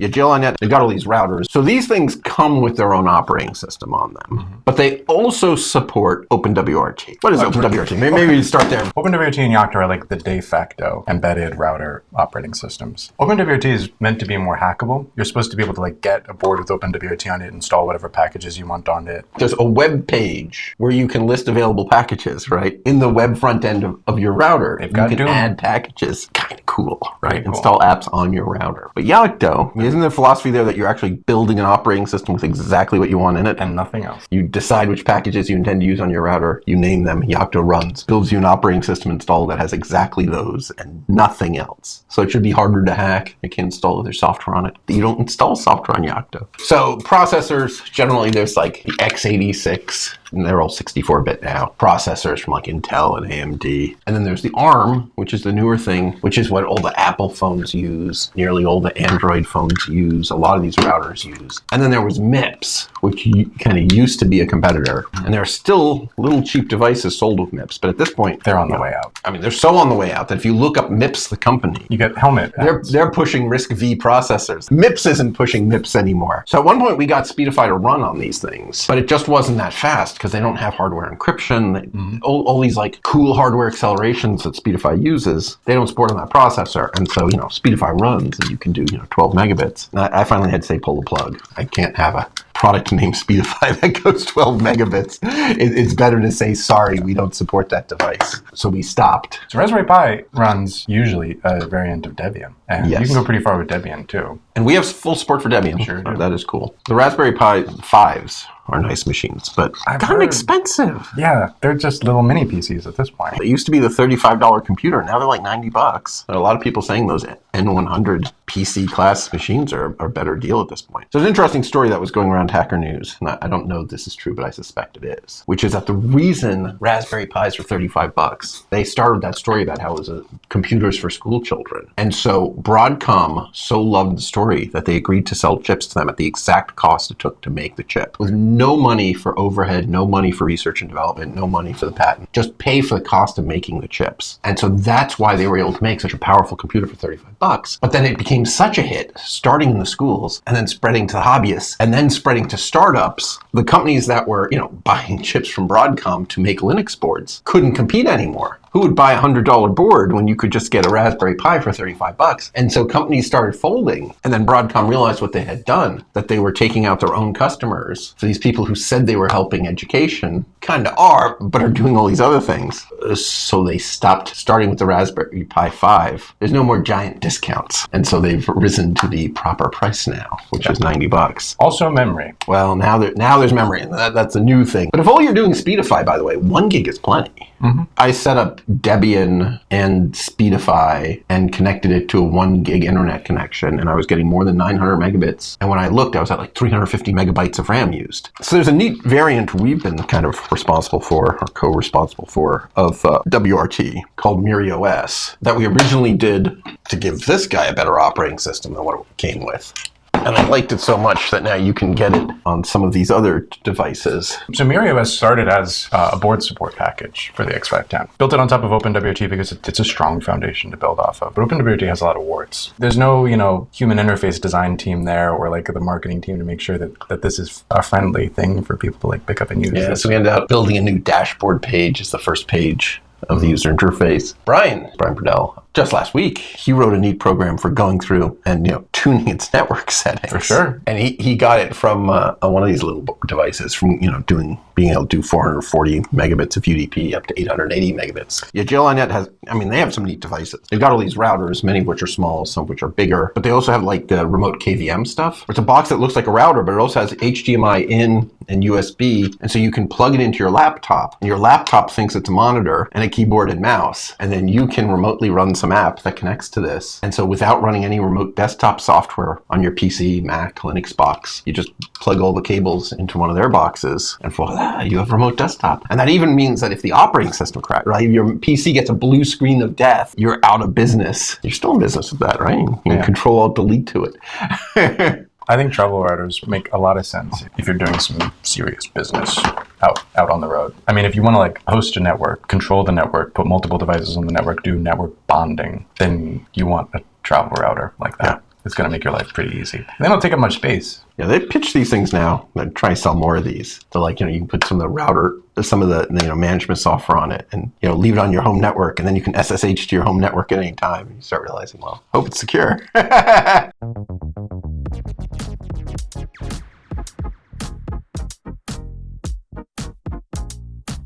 GL.iNET, they've got all these routers. So these things come with their own operating system on them. But they also support OpenWRT. What is OpenWRT? Maybe you start there. OpenWRT and Yocto are like the de facto embedded router operating systems. OpenWRT is meant to be more hackable. You're supposed to be able to like get a board with OpenWRT on it, install whatever packages you want on it. There's a web page where you can list available packages, right? In the web front end of your router. You can add packages. Kind of cool, right? Cool. Install apps on your router. But Yocto, isn't there philosophy there that you're actually building an operating system with exactly what you want in it? And nothing else. You decide which packages you intend to use on your router, you name them, Yocto runs, builds you an operating system installed that has exactly those and nothing else. So it should be harder to hack. You can install other software on it. You don't install software on Yocto. So processors, generally there's like the x86, and they're all 64-bit now. Processors from like Intel and AMD. And then there's the ARM, which is the newer thing, which is what all the Apple phones use, nearly all the Android phones use, a lot of these routers use. And then there was MIPS, which kind of used to be a competitor. And there are still little cheap devices sold with MIPS, but at this point, they're on the way out. I mean, they're so on the way out that if you look up MIPS, the company, you get Helmet. They're pushing RISC-V processors. MIPS isn't pushing MIPS anymore. So at one point, we got Speedify to run on these things, but it just wasn't that fast because they don't have hardware encryption. All these like cool hardware accelerations that Speedify uses, they don't support on that processor. And so, Speedify runs and you can do, 12 megabits. And I finally had to say, pull the plug. I can't have a product named Speedify that goes 12 megabits. It's better to say, sorry, we don't support that device. So we stopped. So Raspberry Pi runs usually a variant of Debian. And you can go pretty far with Debian too. And we have full support for Debian. Sure do. That is cool. The Raspberry Pi 5s are nice machines, but kind of expensive. Yeah, they're just little mini PCs at this point. It used to be the $35 computer. Now they're like $90. There are a lot of people saying those N100 PC class machines are a better deal at this point. So there's an interesting story that was going around Hacker News, and I don't know if this is true, but I suspect it is, which is that the reason Raspberry Pis were $35, they started that story about how it was computers for school children. And so Broadcom so loved the story that they agreed to sell chips to them at the exact cost it took to make the chip, with no money for overhead, no money for research and development, no money for the patent. Just pay for the cost of making the chips. And so that's why they were able to make such a powerful computer for $35. But then it became such a hit, starting in the schools and then spreading to the hobbyists and then spreading to startups. The companies that were, buying chips from Broadcom to make Linux boards couldn't compete anymore. Who would buy a $100 board when you could just get a Raspberry Pi for $35? And so companies started folding. And then Broadcom realized what they had done, that they were taking out their own customers. So these people who said they were helping education kind of are, but are doing all these other things. So they stopped, starting with the Raspberry Pi 5. There's no more giant discounts. And so they've risen to the proper price now, which is $90. Also memory. Well, now there's memory, and that's a new thing. But if all you're doing is Speedify, by the way, 1 gig is plenty. I set up Debian and Speedify and connected it to a 1 gig internet connection, and I was getting more than 900 megabits. And when I looked, I was at like 350 megabytes of RAM used. So there's a neat variant we've been kind of responsible for, or co-responsible for, of WRT called MIRI OS that we originally did to give this guy a better operating system than what it came with. And I liked it so much that now you can get it on some of these other devices. So MIRI OS started as a board support package for the X510. Built it on top of OpenWRT because it's a strong foundation to build off of. But OpenWRT has a lot of warts. There's no, human interface design team there or like the marketing team to make sure that this is a friendly thing for people to like pick up and use. Yeah, so we ended up building a new dashboard page as the first page of the user interface. Brian Purdell, just last week, he wrote a neat program for going through and tuning its network settings. For sure. And he got it from one of these little devices from being able to do 440 megabits of UDP up to 880 megabits. Yeah, GL.iNET has, they have some neat devices. They've got all these routers, many of which are small, some of which are bigger, but they also have like the remote KVM stuff. It's a box that looks like a router, but it also has HDMI in and USB, and so you can plug it into your laptop, and your laptop thinks it's a monitor and a keyboard and mouse, and then you can remotely run some app that connects to this. And so without running any remote desktop software on your PC, Mac, Linux box, you just plug all the cables into one of their boxes, and voila, you have remote desktop. And that even means that if the operating system cracks, right, your PC gets a blue screen of death, you're out of business. You're still in business with that, right? You can Control-Alt-Delete to it. I think travel routers make a lot of sense if you're doing some serious business out on the road. If you want to like host a network, control the network, put multiple devices on the network, do network bonding, then you want a travel router like that. It's going to make your life pretty easy. They don't take up much space. Yeah, they pitch these things now. They're trying to sell more of these. So like, you can put some of the router, some of the management software on it and, leave it on your home network. And then you can SSH to your home network at any time. And you start realizing, well, hope it's secure.